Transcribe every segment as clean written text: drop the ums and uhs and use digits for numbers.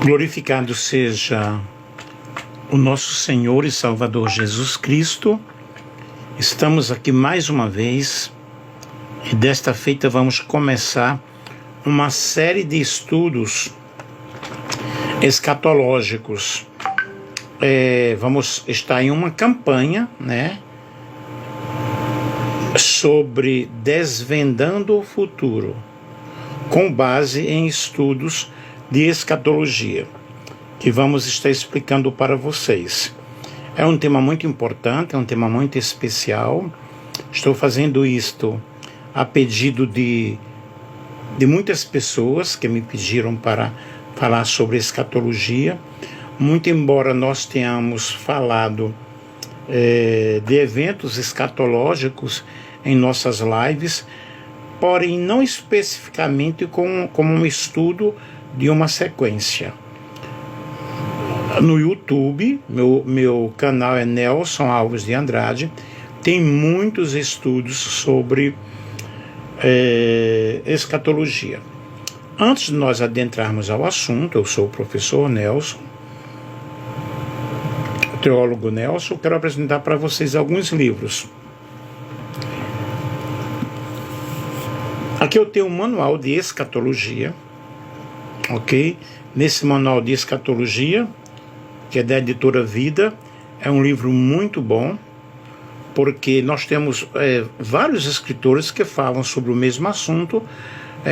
Glorificado seja o nosso Senhor e Salvador Jesus Cristo. Estamos aqui mais uma vez e desta feita vamos começar uma série de estudos escatológicos. Vamos estar em uma campanha, sobre desvendando o futuro, com base em estudos de escatologia, que vamos estar explicando para vocês. É um tema muito importante, é um tema muito especial. Estou fazendo isto a pedido de muitas pessoas que me pediram para falar sobre escatologia. Muito embora nós tenhamos falado de eventos escatológicos em nossas lives, porém não especificamente como um estudo de uma sequência. No YouTube, meu canal é Nelson Alves de Andrade, tem muitos estudos sobre escatologia. Antes de nós adentrarmos ao assunto, eu sou o professor Nelson, teólogo Nelson. Quero apresentar para vocês alguns livros. Aqui eu tenho um manual de escatologia, ok? Nesse manual de escatologia, que é da editora Vida, é um livro muito bom, porque nós temos vários escritores que falam sobre o mesmo assunto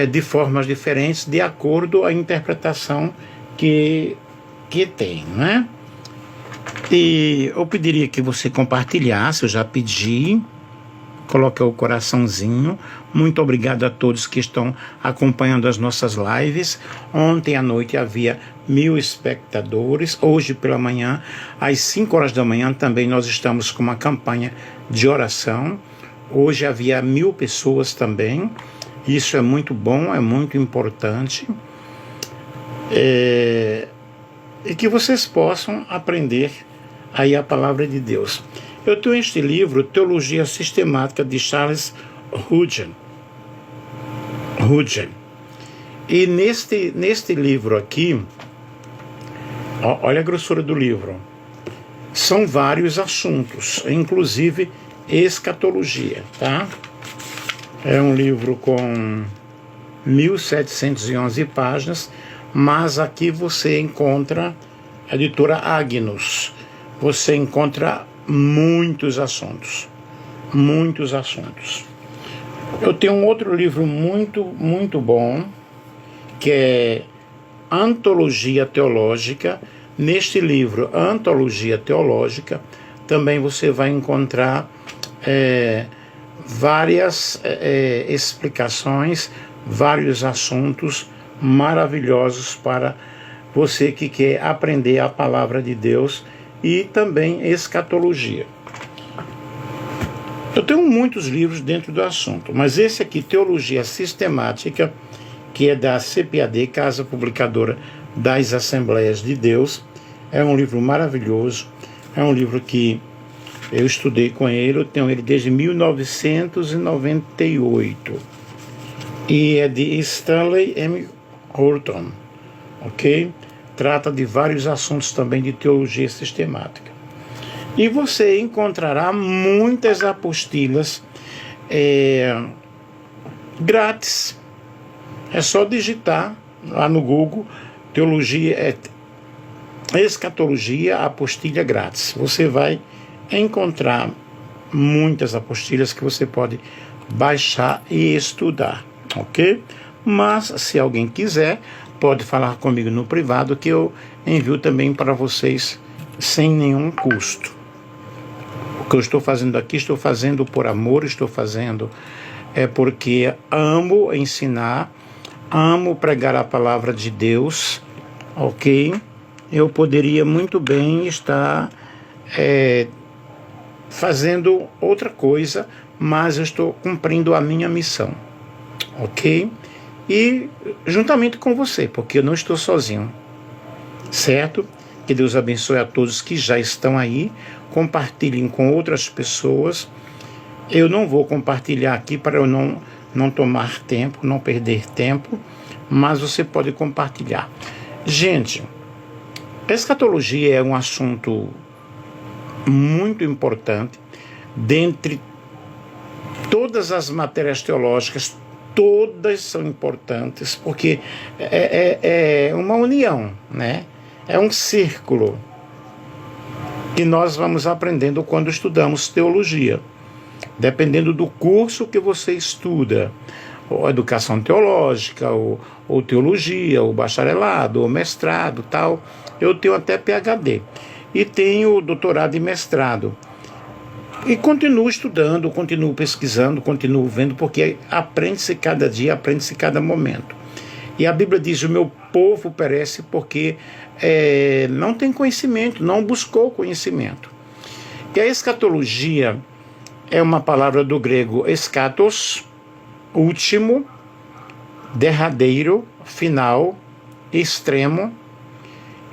de formas diferentes, de acordo à interpretação que tem, né? E eu pediria que você compartilhasse, eu já pedi, coloque o coraçãozinho. Muito obrigado a todos que estão acompanhando as nossas lives. Ontem à noite havia 1000 espectadores. Hoje pela manhã, às 5 horas da manhã, também nós estamos com uma campanha de oração. Hoje havia 1000 pessoas também. Isso é muito bom, é muito importante. E que vocês possam aprender aí a palavra de Deus. Eu tenho este livro, Teologia Sistemática, de Charles Hudgen. E neste livro aqui, olha a grossura do livro. São vários assuntos, inclusive escatologia, tá? É um livro com 1711 páginas, mas aqui você encontra a editora Agnus. Você encontra muitos assuntos. Eu tenho um outro livro muito bom, que é Antologia Teológica. Neste livro, Antologia Teológica, também você vai encontrar várias explicações, vários assuntos maravilhosos para você que quer aprender a palavra de Deus e também escatologia. Eu tenho muitos livros dentro do assunto, mas esse aqui, Teologia Sistemática, que é da CPAD, Casa Publicadora das Assembleias de Deus, é um livro maravilhoso, é um livro que eu estudei com ele, eu tenho ele desde 1998, e é de Stanley M. Horton, ok? Trata de vários assuntos também de teologia sistemática. E você encontrará muitas apostilas grátis. É só digitar lá no Google Teologia, Escatologia, apostilha grátis. Você vai encontrar muitas apostilhas que você pode baixar e estudar, ok? Mas se alguém quiser, pode falar comigo no privado, que eu envio também para vocês sem nenhum custo. O que eu estou fazendo aqui, estou fazendo por amor, estou fazendo porque amo ensinar, amo pregar a palavra de Deus, ok? Eu poderia muito bem estar fazendo outra coisa, mas eu estou cumprindo a minha missão, ok? E juntamente com você, porque eu não estou sozinho, certo? Que Deus abençoe a todos que já estão aí, compartilhem com outras pessoas. Eu não vou compartilhar aqui para eu não tomar tempo, não perder tempo, mas você pode compartilhar. Gente, A escatologia é um assunto muito importante dentre todas as matérias teológicas. Todas são importantes porque é uma união, né? É um círculo que nós vamos aprendendo quando estudamos teologia. Dependendo do curso que você estuda, ou educação teológica, ou teologia, ou bacharelado, ou mestrado, tal. Eu tenho até PhD e tenho doutorado e mestrado. E continuo estudando, continuo pesquisando, continuo vendo, porque aprende-se cada dia, aprende-se cada momento. E a Bíblia diz: o meu povo perece porque não tem conhecimento, não buscou conhecimento. E a escatologia é uma palavra do grego eschatos, último, derradeiro, final, extremo,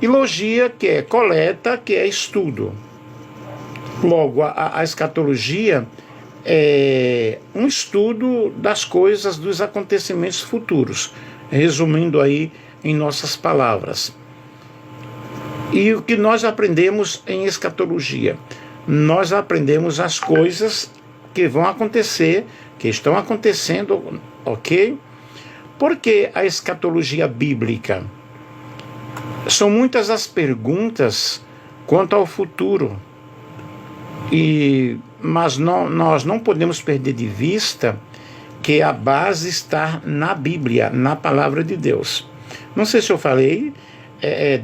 e logia, que é coleta, que é estudo. Logo, a escatologia é um estudo das coisas, dos acontecimentos futuros, resumindo aí em nossas palavras. E o que nós aprendemos em escatologia? Nós aprendemos as coisas que vão acontecer, que estão acontecendo, ok? Por que a escatologia bíblica? São muitas as perguntas quanto ao futuro. Mas nós não podemos perder de vista que a base está na Bíblia, na palavra de Deus. Não sei se eu falei,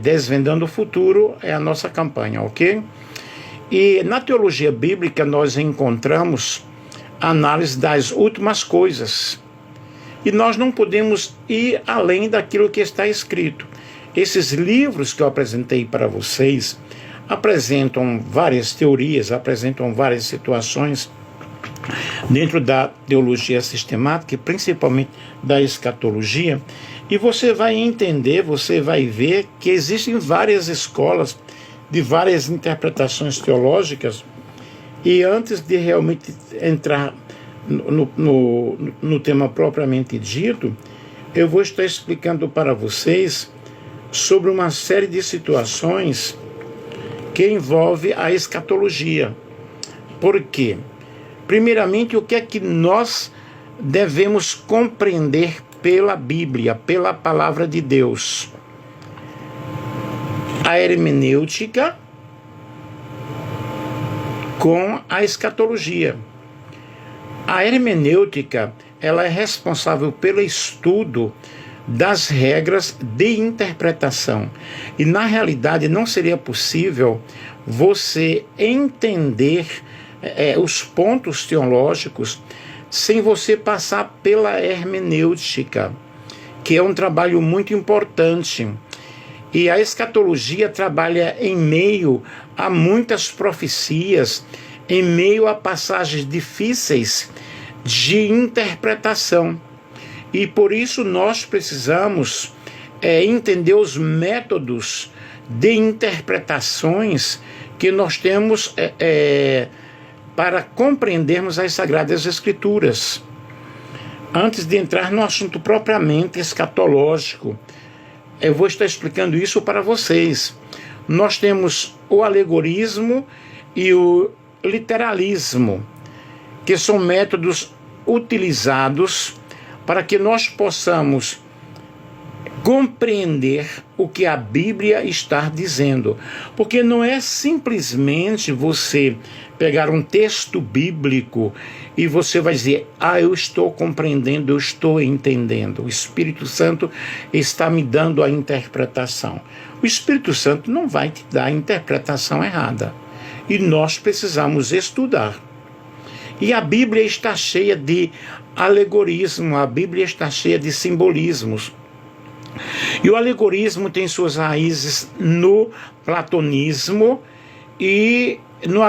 Desvendando o Futuro é a nossa campanha, ok? E na teologia bíblica nós encontramos análise das últimas coisas. E nós não podemos ir além daquilo que está escrito. Esses livros que eu apresentei para vocês apresentam várias teorias, apresentam várias situações dentro da teologia sistemática, e principalmente da escatologia, e você vai entender, você vai ver que existem várias escolas de várias interpretações teológicas. E antes de realmente entrar no tema propriamente dito, eu vou estar explicando para vocês sobre uma série de situações que envolve a escatologia. Por quê? Primeiramente, o que é que nós devemos compreender pela Bíblia, pela palavra de Deus? A hermenêutica com a escatologia. A hermenêutica, ela é responsável pelo estudo das regras de interpretação. E na realidade não seria possível você entender os pontos teológicos sem você passar pela hermenêutica, que é um trabalho muito importante. E a escatologia trabalha em meio a muitas profecias, em meio a passagens difíceis de interpretação. E por isso nós precisamos entender os métodos de interpretações que nós temos para compreendermos as Sagradas Escrituras. Antes de entrar no assunto propriamente escatológico, eu vou estar explicando isso para vocês. Nós temos o alegorismo e o literalismo, que são métodos utilizados para que nós possamos compreender o que a Bíblia está dizendo. Porque não é simplesmente você pegar um texto bíblico e você vai dizer: eu estou compreendendo, eu estou entendendo. O Espírito Santo está me dando a interpretação. O Espírito Santo não vai te dar a interpretação errada. E nós precisamos estudar. E a Bíblia está cheia de alegorismo, a Bíblia está cheia de simbolismos. E o alegorismo tem suas raízes no platonismo e no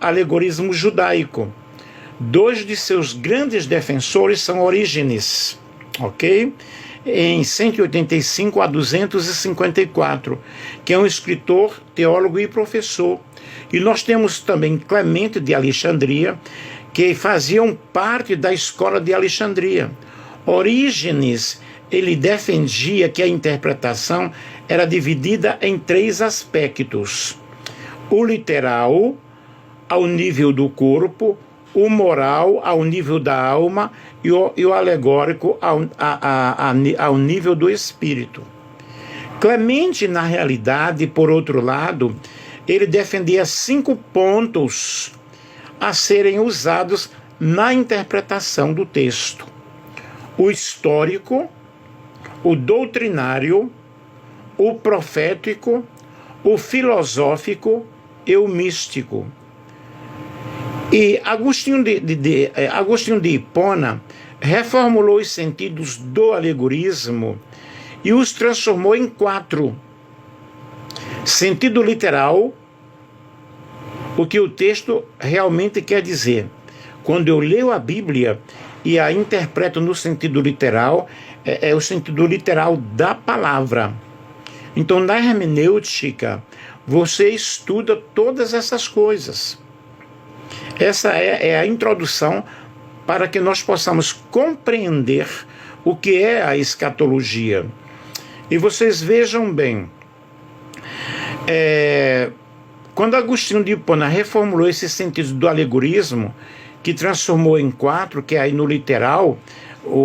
alegorismo judaico. Dois de seus grandes defensores são Orígenes, ok? Em 185 a 254, que é um escritor, teólogo e professor. E nós temos também Clemente de Alexandria, que faziam parte da escola de Alexandria. Orígenes, ele defendia que a interpretação era dividida em 3 aspectos: o literal, ao nível do corpo, o moral, ao nível da alma, e o alegórico, ao nível do espírito. Clemente, na realidade, por outro lado, ele defendia 5 pontos a serem usados na interpretação do texto: o histórico, o doutrinário, o profético, o filosófico e o místico. E Agostinho de Hipona reformulou os sentidos do alegorismo e os transformou em 4. Sentido literal, o que o texto realmente quer dizer. Quando eu leio a Bíblia e a interpreto no sentido literal, é o sentido literal da palavra. Então, na hermenêutica, você estuda todas essas coisas. Essa é a introdução para que nós possamos compreender o que é a escatologia. E vocês vejam bem, quando Agostinho de Hipona reformulou esse sentido do alegorismo, que transformou em 4, que é aí no literal,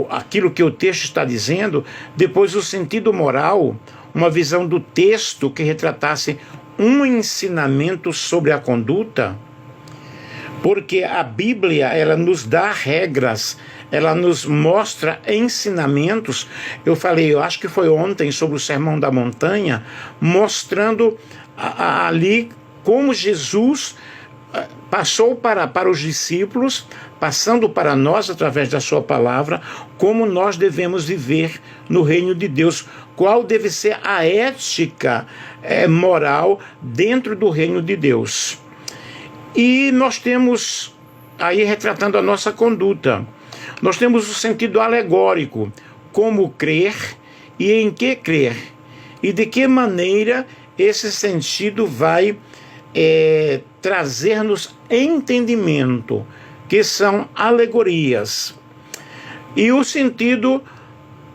aquilo que o texto está dizendo, depois o sentido moral, uma visão do texto que retratasse um ensinamento sobre a conduta, porque a Bíblia, ela nos dá regras, ela nos mostra ensinamentos. Eu acho que foi ontem, sobre o Sermão da Montanha, mostrando ali como Jesus passou para os discípulos, passando para nós através da sua palavra, como nós devemos viver no reino de Deus, qual deve ser a ética moral dentro do reino de Deus. E nós temos, aí retratando a nossa conduta, nós temos o sentido alegórico, como crer e em que crer, e de que maneira esse sentido vai trazer-nos entendimento, que são alegorias. E o sentido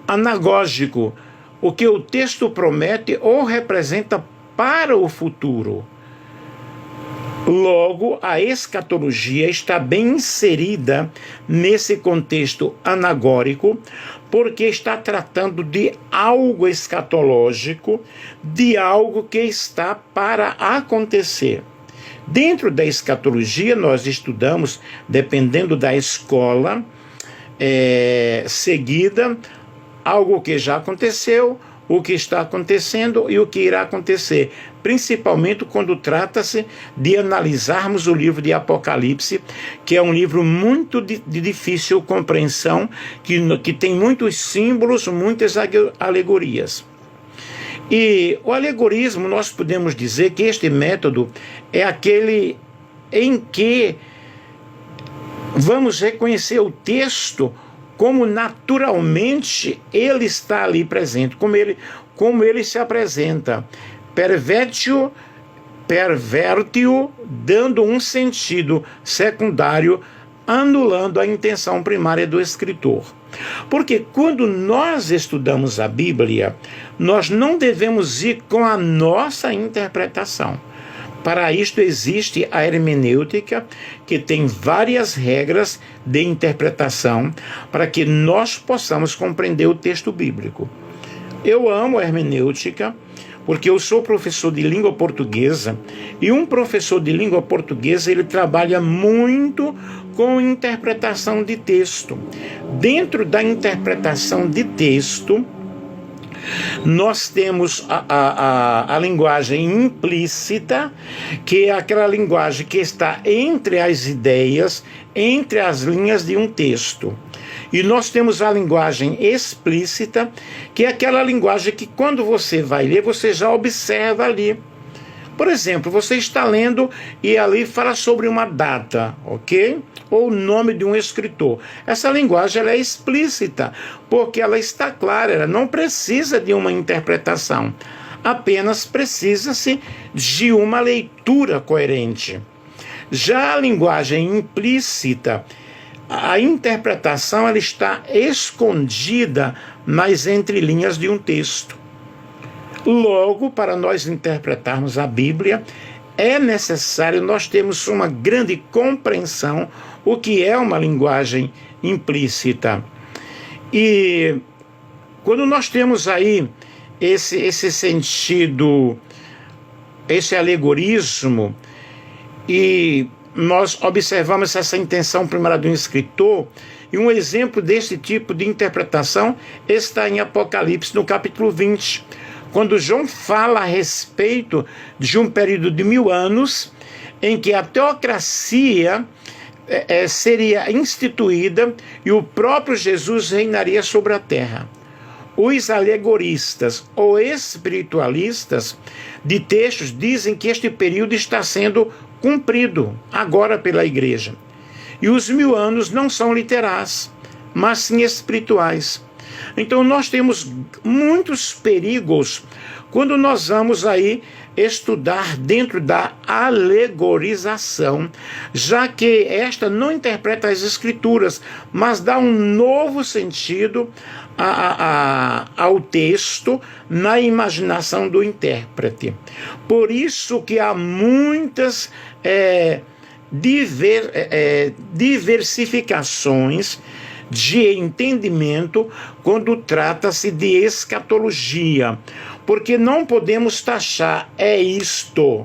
anagógico, o que o texto promete ou representa para o futuro. Logo, a escatologia está bem inserida nesse contexto anagórico, porque está tratando de algo escatológico, de algo que está para acontecer. Dentro da escatologia, nós estudamos, dependendo da escola seguida, algo que já aconteceu, o que está acontecendo e o que irá acontecer, principalmente quando trata-se de analisarmos o livro de Apocalipse, que é um livro muito de difícil compreensão, que tem muitos símbolos, muitas alegorias. E o alegorismo, nós podemos dizer que este método é aquele em que vamos reconhecer o texto como naturalmente ele está ali presente, como ele se apresenta. Perverte-o, dando um sentido secundário, anulando a intenção primária do escritor. Porque quando nós estudamos a Bíblia, nós não devemos ir com a nossa interpretação. Para isto existe a hermenêutica, que tem várias regras de interpretação para que nós possamos compreender o texto bíblico. Eu amo a hermenêutica porque eu sou professor de língua portuguesa, e um professor de língua portuguesa, ele trabalha muito com interpretação de texto. Dentro da interpretação de texto, nós temos a linguagem implícita, que é aquela linguagem que está entre as ideias, entre as linhas de um texto. E nós temos a linguagem explícita, que é aquela linguagem que quando você vai ler, você já observa ali. Por exemplo, você está lendo e ali fala sobre uma data, ok? Ou o nome de um escritor. Essa linguagem ela é explícita, porque ela está clara, ela não precisa de uma interpretação. Apenas precisa-se de uma leitura coerente. Já a linguagem implícita, a interpretação ela está escondida nas entrelinhas de um texto. Logo, para nós interpretarmos a Bíblia, é necessário nós termos uma grande compreensão o que é uma linguagem implícita. E quando nós temos aí esse sentido, esse alegorismo, e nós observamos essa intenção primária do escritor, e um exemplo desse tipo de interpretação está em Apocalipse, no capítulo 20, quando João fala a respeito de um período de 1000 anos, em que a teocracia seria instituída e o próprio Jesus reinaria sobre a terra. Os alegoristas ou espiritualistas de textos dizem que este período está sendo cumprido agora pela igreja. E os 1000 anos não são literais, mas sim espirituais. Então nós temos muitos perigos quando nós vamos aí estudar dentro da alegorização, já que esta não interpreta as escrituras, mas dá um novo sentido ao texto na imaginação do intérprete. Por isso que há muitas diversificações de entendimento quando trata-se de escatologia, porque não podemos taxar isto,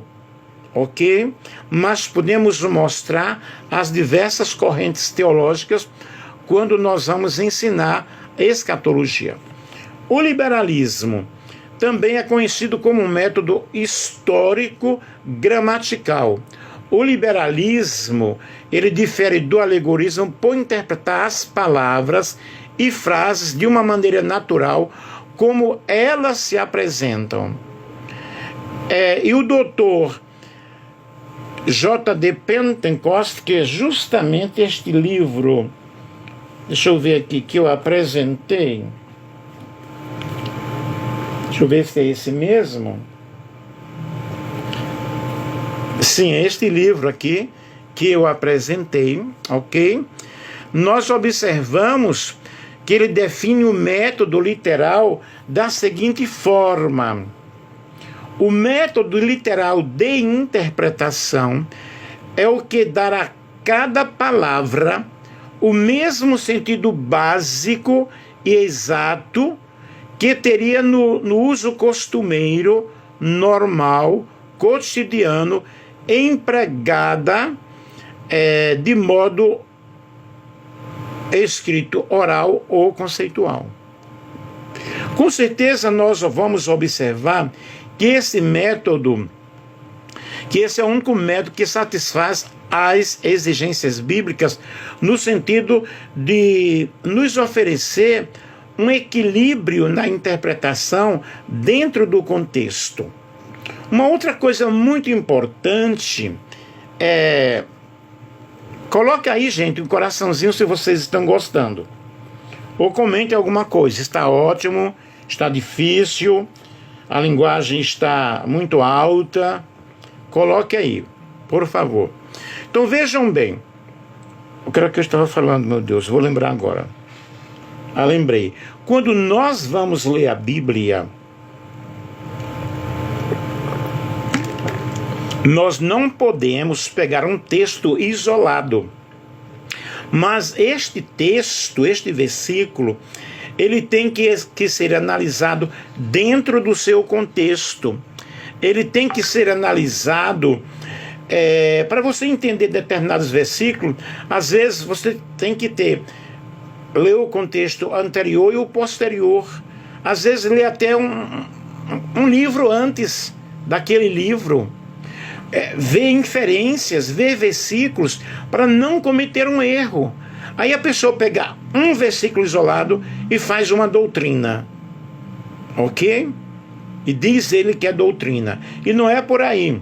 ok? Mas podemos mostrar as diversas correntes teológicas quando nós vamos ensinar escatologia. O liberalismo também é conhecido como um método histórico gramatical. O liberalismo, ele difere do alegorismo por interpretar as palavras e frases de uma maneira natural, como elas se apresentam. E o doutor J.D. Pentecost, que é justamente este livro, deixa eu ver aqui, que eu apresentei, deixa eu ver se é esse mesmo. Sim, é este livro aqui que eu apresentei, ok? Nós observamos que ele define o método literal da seguinte forma: o método literal de interpretação é o que dá a cada palavra o mesmo sentido básico e exato que teria no uso costumeiro, normal, cotidiano, empregada de modo escrito, oral ou conceitual. Com certeza nós vamos observar que esse é o único método que satisfaz as exigências bíblicas no sentido de nos oferecer um equilíbrio na interpretação dentro do contexto. Uma outra coisa muito importante é... Coloque aí, gente, um coraçãozinho se vocês estão gostando. Ou comente alguma coisa. Está ótimo, está difícil, a linguagem está muito alta. Coloque aí, por favor. Então vejam bem. O que era que eu estava falando, meu Deus? Vou lembrar agora. Lembrei. Quando nós vamos ler a Bíblia, nós não podemos pegar um texto isolado. Mas este texto, este versículo, ele tem que ser analisado dentro do seu contexto. Ele tem que ser analisado para você entender determinados versículos. Às vezes você tem que ler o contexto anterior e o posterior. Às vezes ler até um livro antes daquele livro. Ver inferências, ver versículos, para não cometer um erro. Aí a pessoa pega um versículo isolado e faz uma doutrina, ok? E diz ele que é doutrina, e não é por aí.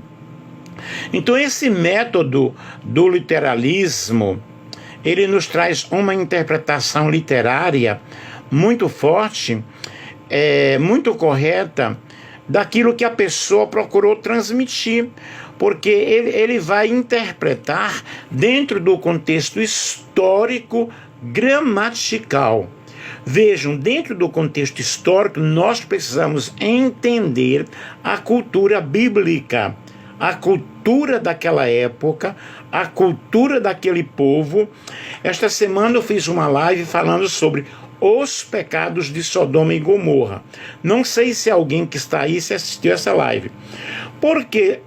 Então esse método do literalismo, ele nos traz uma interpretação literária muito forte, muito correta, daquilo que a pessoa procurou transmitir, porque ele vai interpretar dentro do contexto histórico gramatical. Vejam, dentro do contexto histórico, nós precisamos entender a cultura bíblica, a cultura daquela época, a cultura daquele povo. Esta semana eu fiz uma live falando sobre os pecados de Sodoma e Gomorra. Não sei se alguém que está aí se assistiu essa live, porque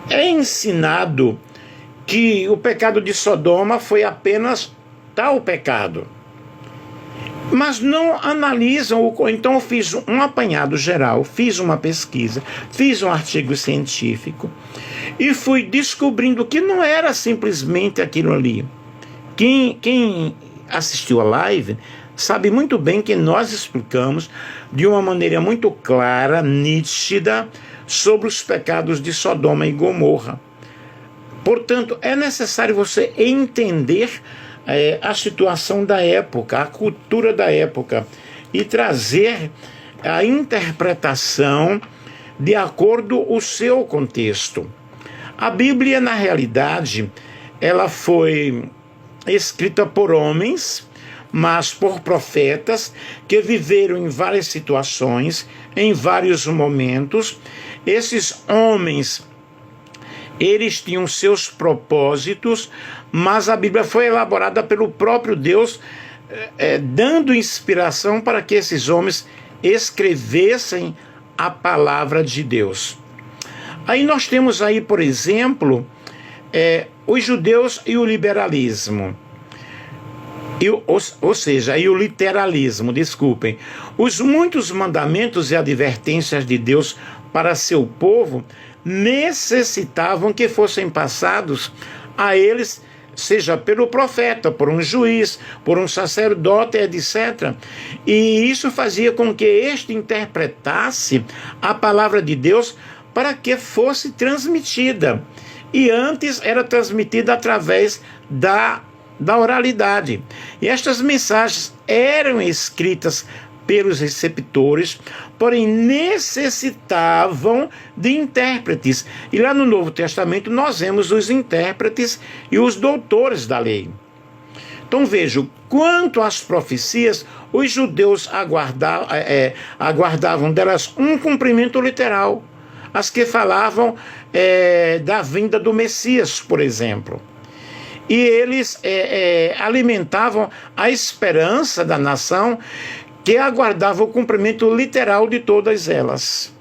é ensinado que o pecado de Sodoma foi apenas tal pecado, mas não analisam. Então eu fiz um apanhado geral, fiz uma pesquisa, fiz um artigo científico e fui descobrindo que não era simplesmente aquilo ali. Quem assistiu a live sabe muito bem que nós explicamos de uma maneira muito clara, nítida, sobre os pecados de Sodoma e Gomorra. Portanto, é necessário você entender a situação da época, a cultura da época, e trazer a interpretação de acordo com o seu contexto. A Bíblia, na realidade, ela foi escrita por homens, mas por profetas que viveram em várias situações, em vários momentos. Esses homens, eles tinham seus propósitos, mas a Bíblia foi elaborada pelo próprio Deus, dando inspiração para que esses homens escrevessem a palavra de Deus. Aí nós temos aí, por exemplo, os judeus e o liberalismo. Ou seja, e o literalismo, desculpem. Os muitos mandamentos e advertências de Deus para seu povo necessitavam que fossem passados a eles, seja pelo profeta, por um juiz, por um sacerdote, etc. E isso fazia com que este interpretasse a palavra de Deus para que fosse transmitida. E antes era transmitida através da oralidade. E estas mensagens eram escritas pelos receptores, porém necessitavam de intérpretes. E lá no Novo Testamento nós vemos os intérpretes e os doutores da lei. Então vejam, quanto às profecias, os judeus aguardavam delas um cumprimento literal. As que falavam da vinda do Messias, por exemplo. E eles alimentavam a esperança da nação, que aguardava o cumprimento literal de todas elas.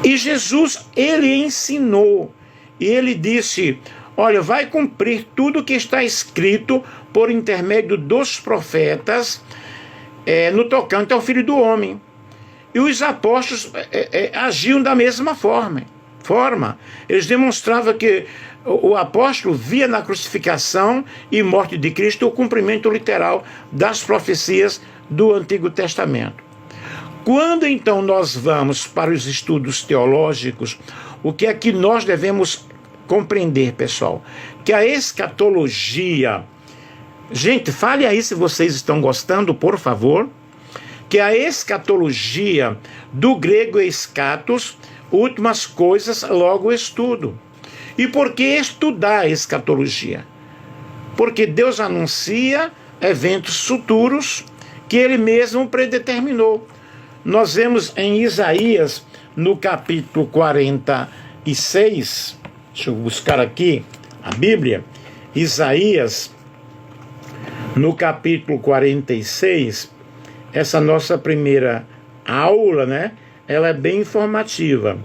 E Jesus, ele ensinou, e ele disse: olha, vai cumprir tudo que está escrito por intermédio dos profetas no tocante ao Filho do Homem. E os apóstolos agiam da mesma forma. Eles demonstravam que o apóstolo via na crucificação e morte de Cristo o cumprimento literal das profecias do Antigo Testamento. Quando então nós vamos para os estudos teológicos, o que é que nós devemos compreender, pessoal? Que a escatologia... Gente, fale aí se vocês estão gostando, por favor. Que a escatologia, do grego eschatos, últimas coisas, logo estudo. E por que estudar a escatologia? Porque Deus anuncia eventos futuros que Ele mesmo predeterminou. Nós vemos em Isaías, no capítulo 46, deixa eu buscar aqui a Bíblia, Isaías, no capítulo 46, essa nossa primeira aula, né? Ela é bem informativa.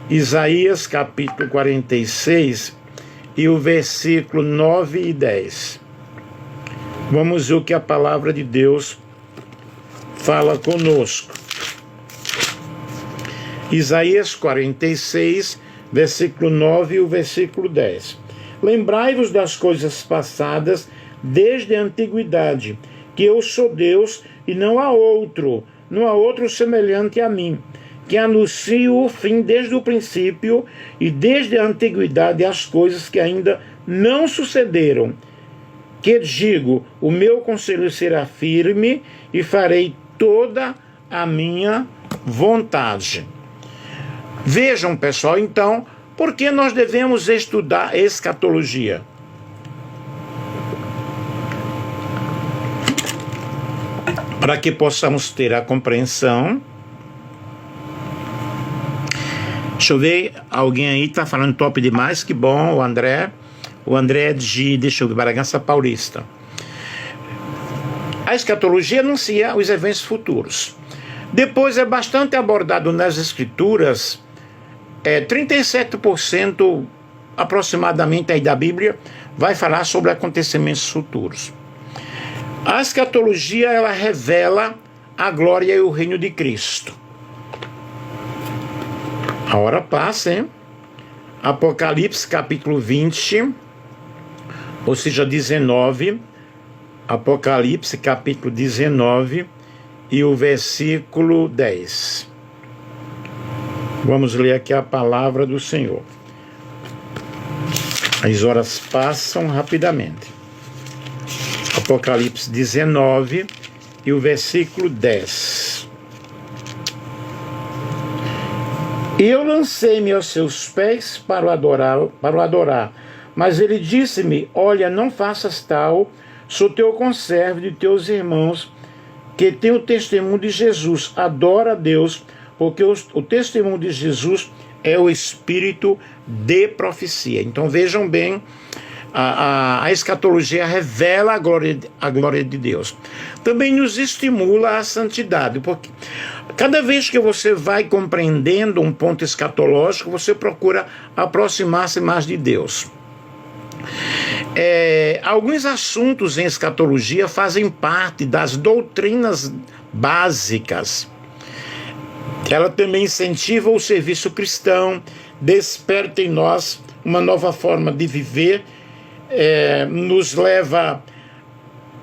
Isaías capítulo 46 e o versículo 9 e 10. Vamos ver o que a palavra de Deus fala conosco. Isaías 46, versículo 9 e o versículo 10. Lembrai-vos das coisas passadas desde a antiguidade, que eu sou Deus e não há outro semelhante a mim, que anuncio o fim desde o princípio e desde a antiguidade as coisas que ainda não sucederam. Que digo, o meu conselho será firme e farei toda a minha vontade. Vejam, pessoal, então, por que nós devemos estudar escatologia? para que possamos ter a compreensão. Deixa eu ver, alguém aí está falando top demais, que bom, o André. O André de, deixa eu ver, Bragança Paulista. A escatologia anuncia os eventos futuros. Depois é bastante abordado nas escrituras, 37% aproximadamente aí da Bíblia vai falar sobre acontecimentos futuros. A escatologia, ela revela a glória e o reino de Cristo. A hora passa, hein? Apocalipse capítulo 20, ou seja, 19, Apocalipse capítulo 19 e o versículo 10. Vamos ler aqui a palavra do Senhor. As horas passam rapidamente. Apocalipse 19 e o versículo 10. Eu lancei-me aos seus pés para o adorar, mas ele disse-me: olha, não faças tal, sou teu conservo de teus irmãos, que tem o testemunho de Jesus. Adora a Deus, porque o testemunho de Jesus é o espírito de profecia. Então vejam bem, a escatologia revela a glória de Deus. Também nos estimula a santidade, porque cada vez que você vai compreendendo um ponto escatológico, você procura aproximar-se mais de Deus. Alguns assuntos em escatologia fazem parte das doutrinas básicas. Ela também incentiva o serviço cristão, desperta em nós uma nova forma de viver, nos leva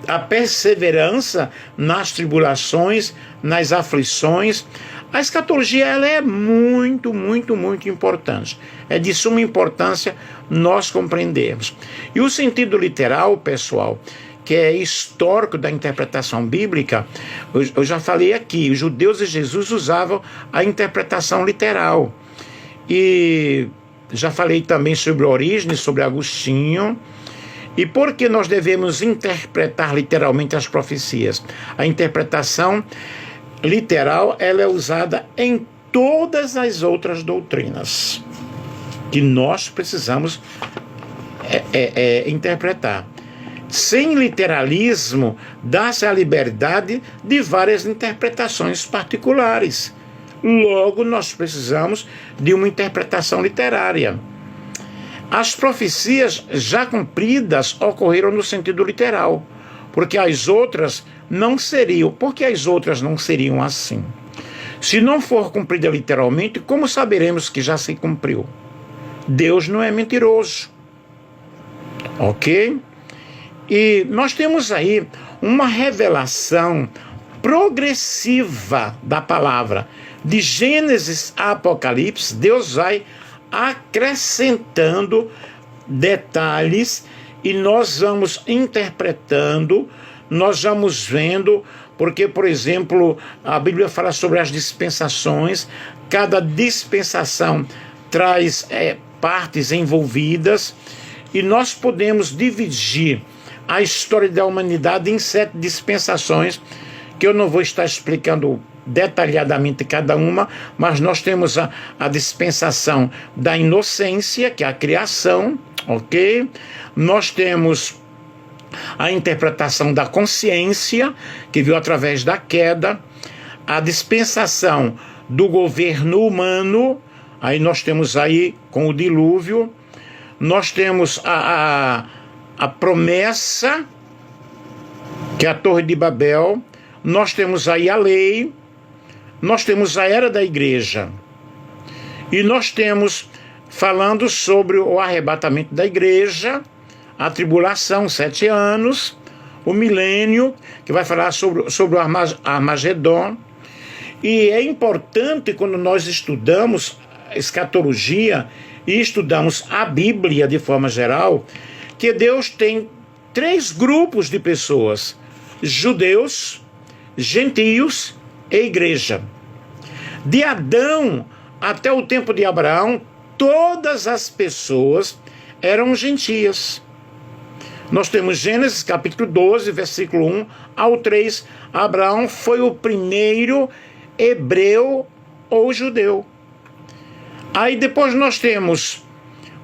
à perseverança nas tribulações, nas aflições. A escatologia, ela é muito, muito, muito importante. É de suma importância nós compreendermos. E o sentido literal, pessoal, que é histórico da interpretação bíblica, eu já falei aqui, os judeus e Jesus usavam a interpretação literal. E já falei também sobre Orígenes, sobre Agostinho. E por que nós devemos interpretar literalmente as profecias? A interpretação literal, ela é usada em todas as outras doutrinas que nós precisamos interpretar. Sem literalismo, dá-se a liberdade de várias interpretações particulares. Logo, nós precisamos de uma interpretação literária. As profecias já cumpridas ocorreram no sentido literal, porque as outras não seriam. Por que as outras não seriam assim? Se não for cumprida literalmente, como saberemos que já se cumpriu? Deus não é mentiroso. Ok? E nós temos aí uma revelação progressiva da palavra. De Gênesis a Apocalipse, Deus vai acrescentando detalhes e nós vamos interpretando, nós vamos vendo, porque, por exemplo, a Bíblia fala sobre as dispensações, cada dispensação traz partes envolvidas, e nós podemos dividir a história da humanidade em 7 dispensações, que eu não vou estar explicando detalhadamente cada uma, mas nós temos a dispensação da inocência, que é a criação, ok? Nós temos a interpretação da consciência, que veio através da queda, a dispensação do governo humano, aí nós temos aí com o dilúvio, nós temos a promessa, que é a Torre de Babel, nós temos aí a lei, nós temos a era da igreja, e nós temos, falando sobre o arrebatamento da igreja, a tribulação, 7 anos, o milênio, que vai falar sobre o Armagedon. E é importante, quando nós estudamos escatologia e estudamos a Bíblia de forma geral, que Deus tem 3 grupos de pessoas: judeus, gentios e igreja. De Adão até o tempo de Abraão, todas as pessoas eram gentias. Nós temos Gênesis capítulo 12, versículo 1 ao 3. Abraão foi o primeiro hebreu ou judeu. Aí depois nós temos,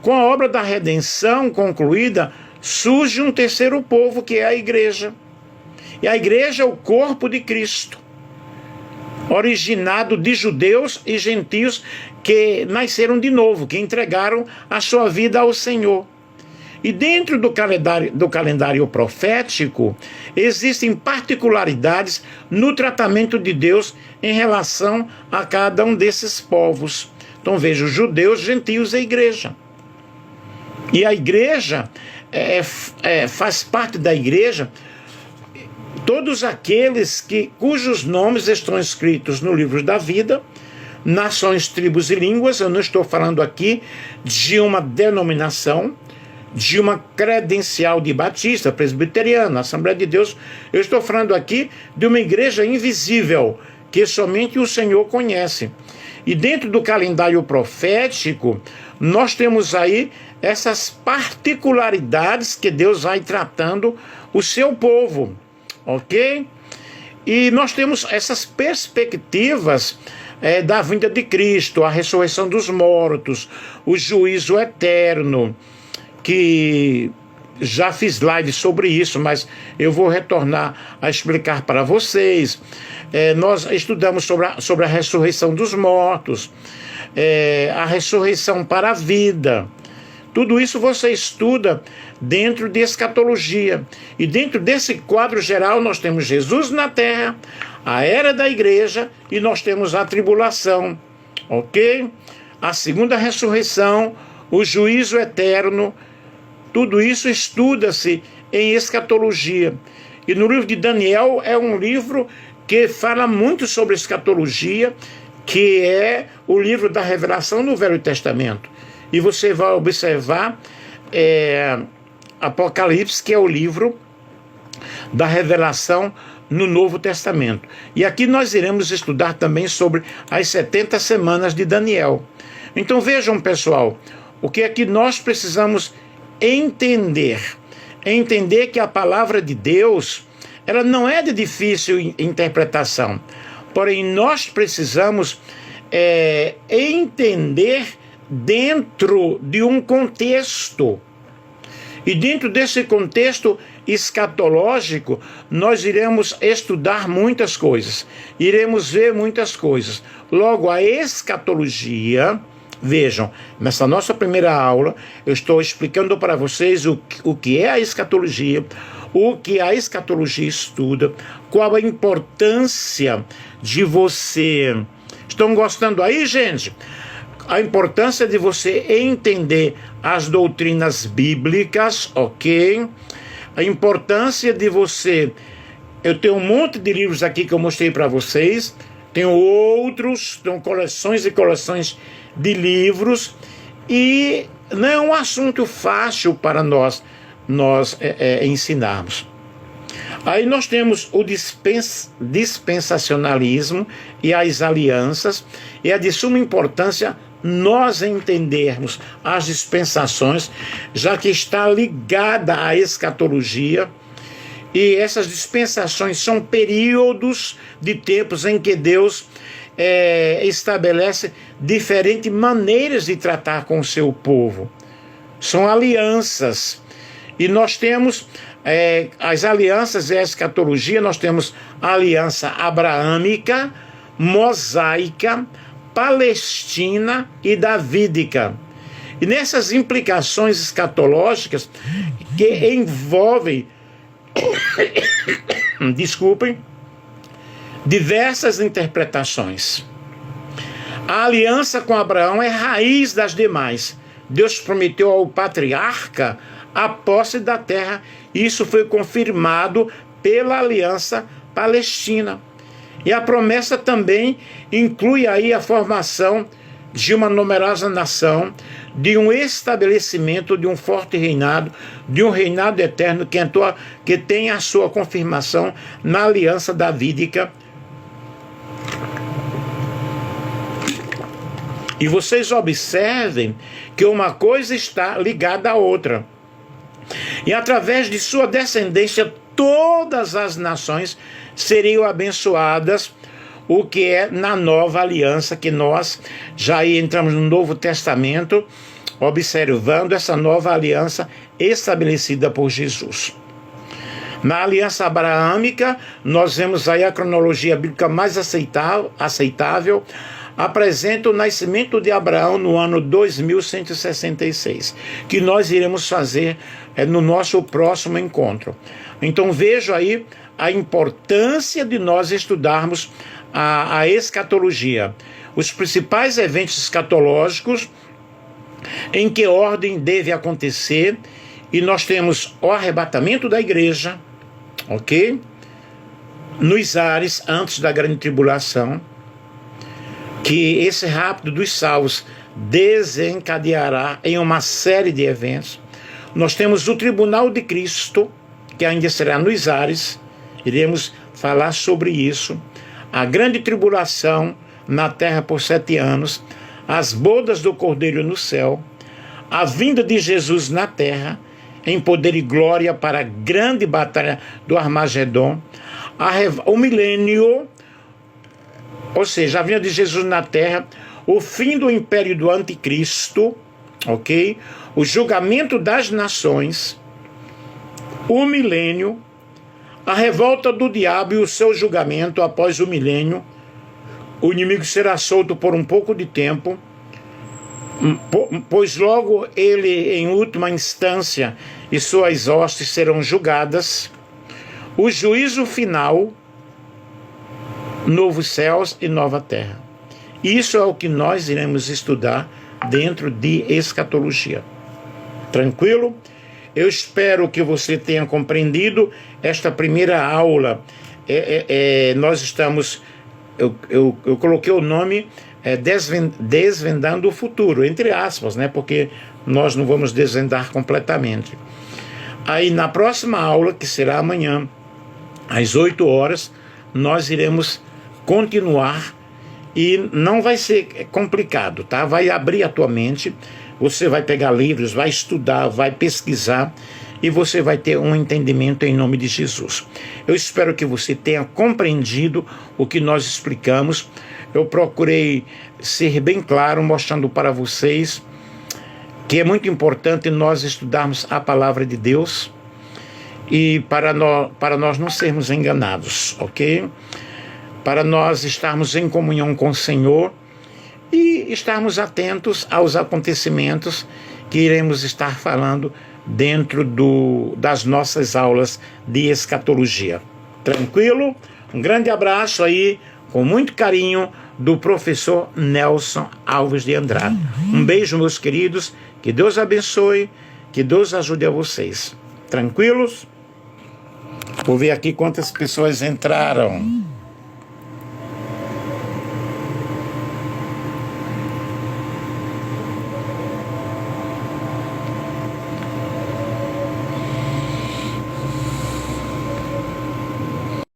com a obra da redenção concluída, surge um terceiro povo, que é a igreja. E a igreja é o corpo de Cristo, originado de judeus e gentios que nasceram de novo, que entregaram a sua vida ao Senhor. E dentro do calendário profético, existem particularidades no tratamento de Deus em relação a cada um desses povos. Então veja, os judeus, gentios e a igreja. E a igreja faz parte da igreja todos aqueles cujos nomes estão escritos no livro da vida, nações, tribos e línguas. Eu não estou falando aqui de uma denominação, de uma credencial de batista, presbiteriano, Assembleia de Deus. Eu estou falando aqui de uma igreja invisível, que somente o Senhor conhece. E dentro do calendário profético, nós temos aí essas particularidades que Deus vai tratando o seu povo, ok? E nós temos essas perspectivas da vinda de Cristo, a ressurreição dos mortos, o juízo eterno, que já fiz live sobre isso, mas eu vou retornar a explicar para vocês. Nós estudamos sobre a ressurreição dos mortos, a ressurreição para a vida. Tudo isso você estuda dentro de escatologia. E dentro desse quadro geral nós temos Jesus na terra, a era da igreja, e nós temos a tribulação, ok? A segunda ressurreição, o juízo eterno. Tudo isso estuda-se em escatologia. E no livro de Daniel é um livro que fala muito sobre escatologia, que é o livro da revelação no Velho Testamento. E você vai observar Apocalipse, que é o livro da revelação no Novo Testamento. E aqui nós iremos estudar também sobre as 70 semanas de Daniel. Então vejam, pessoal, o que é que nós precisamos entender. Entender que a palavra de Deus, ela não é de difícil interpretação. Porém, nós precisamos entender dentro de um contexto. E dentro desse contexto escatológico, nós iremos estudar muitas coisas. Iremos ver muitas coisas. Logo, a escatologia... Vejam, nessa nossa primeira aula, eu estou explicando para vocês o que é a escatologia, o que a escatologia estuda, qual a importância de você... Estão gostando aí, gente? A importância de você entender as doutrinas bíblicas, ok? A importância de você... Eu tenho um monte de livros aqui que eu mostrei para vocês, tenho outros, tenho coleções e coleções de livros, e não é um assunto fácil para nós ensinarmos. Aí nós temos o dispensacionalismo e as alianças, e é de suma importância nós entendermos as dispensações, já que está ligada à escatologia, e essas dispensações são períodos de tempos em que Deus estabelece diferentes maneiras de tratar com o seu povo. São alianças. E nós temos as alianças e a escatologia. Nós temos a aliança abraâmica, mosaica, palestina e davídica. E nessas implicações escatológicas que envolvem desculpem, diversas interpretações. A aliança com Abraão é raiz das demais. Deus prometeu ao patriarca a posse da terra. Isso foi confirmado pela aliança palestina. E a promessa também inclui aí a formação de uma numerosa nação, de um estabelecimento de um forte reinado, de um reinado eterno que tem a sua confirmação na aliança davídica. E vocês observem que uma coisa está ligada à outra. E através de sua descendência, todas as nações seriam abençoadas, o que é na nova aliança, que nós já entramos no Novo Testamento, observando essa nova aliança estabelecida por Jesus. Na aliança abraâmica, nós vemos aí a cronologia bíblica mais aceitável, apresenta o nascimento de Abraão no ano 2166, que nós iremos fazer no nosso próximo encontro. Então vejo aí a importância de nós estudarmos a escatologia, os principais eventos escatológicos, em que ordem deve acontecer, e nós temos o arrebatamento da igreja, ok? Nos ares, antes da grande tribulação, que esse rapto dos salvos desencadeará em uma série de eventos. Nós temos o tribunal de Cristo, que ainda será nos ares, iremos falar sobre isso. A grande tribulação na terra por 7 anos, as bodas do Cordeiro no céu, a vinda de Jesus na terra, em poder e glória para a grande batalha do Armagedon, o milênio, ou seja, a vinda de Jesus na terra, o fim do império do anticristo, ok? O julgamento das nações, o milênio, a revolta do diabo e o seu julgamento após o milênio. O inimigo será solto por um pouco de tempo, pois logo ele, em última instância, e suas hostes serão julgadas. O juízo final, novos céus e nova terra. Isso é o que nós iremos estudar dentro de escatologia. Tranquilo? Eu espero que você tenha compreendido esta primeira aula. Nós estamos... Eu coloquei o nome desvendando o futuro, entre aspas, né? Porque nós não vamos desvendar completamente. Aí na próxima aula, que será amanhã, às 8 horas, nós iremos continuar, e não vai ser complicado, tá? Vai abrir a tua mente, você vai pegar livros, vai estudar, vai pesquisar, e você vai ter um entendimento em nome de Jesus. Eu espero que você tenha compreendido o que nós explicamos. Eu procurei ser bem claro, mostrando para vocês que é muito importante nós estudarmos a palavra de Deus, e para nós não sermos enganados, ok? Para nós estarmos em comunhão com o Senhor e estarmos atentos aos acontecimentos que iremos estar falando dentro das nossas aulas de escatologia. Tranquilo? Um grande abraço aí, com muito carinho, do professor Nelson Alves de Andrade. Um beijo, meus queridos, que Deus abençoe, que Deus ajude a vocês. Tranquilos? Vou ver aqui quantas pessoas entraram.